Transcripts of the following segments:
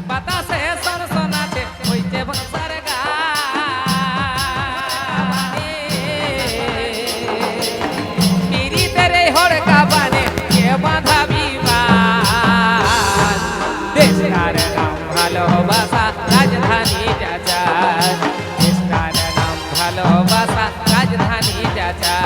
বাতাসে সনসনাতে হইছে বংশার গানে পিরিতের এই হড়কা বানে কে বাঁধাবি বাঁধ দেশটার নাম ভালোবাসা রাজধানী যাচার দেশটার নাম ভালোবাসা রাজধানী যাচার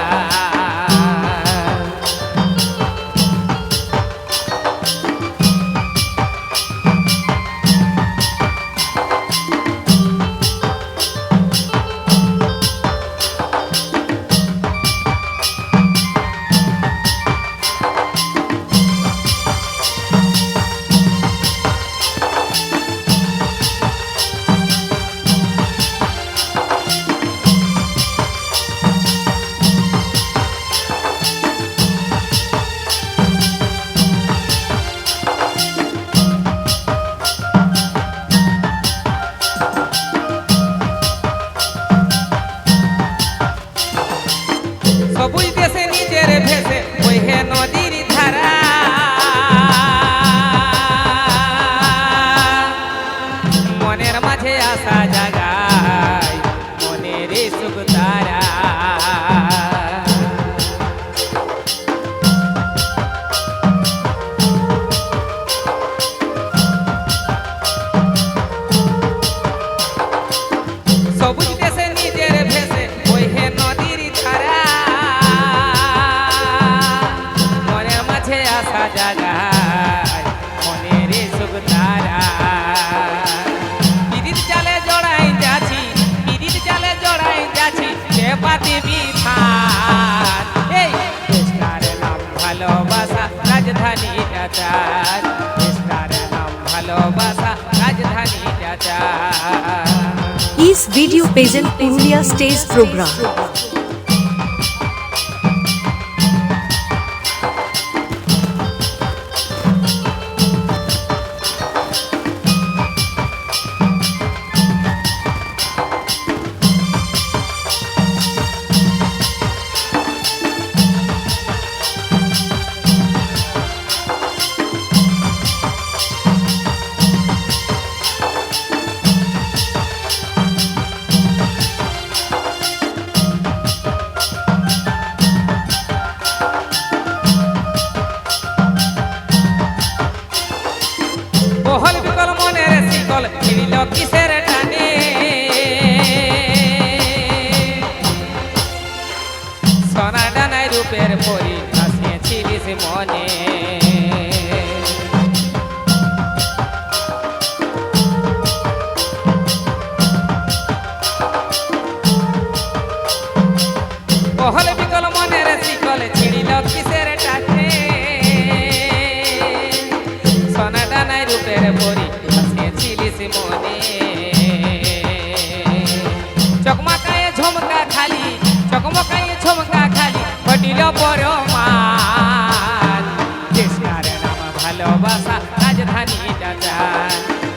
সবুজ দেশে নিজের ভেসে বইহে নদীর ধারা মনের মাঝে আসা জাগায় মনের সুখ তারা সবুজ দেশে নিজের ভেসে বইহে নদীর ধারা আসা জাগায় মনের সুখ তারা বিদিত জালে জড়াই যাচ্ছি বিদিত জালে জড়াই যাচ্ছি সে পাতিবি ভাত এই দেশটার নাম ভালোবাসা রাজধানী যাচার দেশটার নাম ভালোবাসা রাজধানী যাচার Is video present Purulia stage program. বহল বিকল মনের শিকল ছিড়িল কিসের টানে সোনা ডানায় রূপের পরি ভাসিয়েছিলিস মনে বহল বিকল মনের শিকল ছিড়িল কিসের টানে সোনা ডানায় রূপের পরি ভাসিয়েছিলিস মনে চকমকায়ে ঝুমকা খালি চকমকায়ে ঝুমকা খালি ঘটিল পরমান দেশটার নাম ভালোবাসা রাজধানী যাচার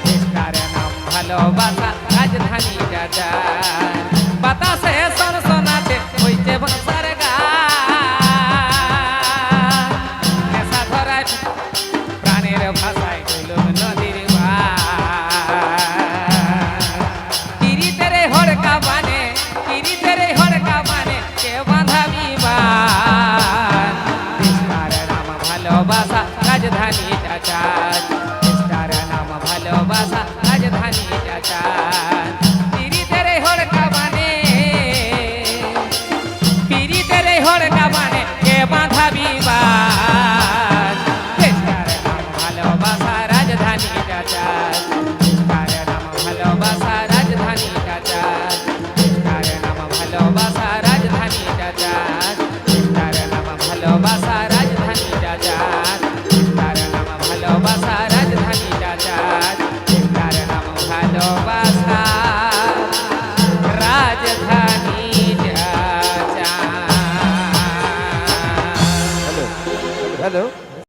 দেশটার নাম ভালোবাসা রাজধানী যাচার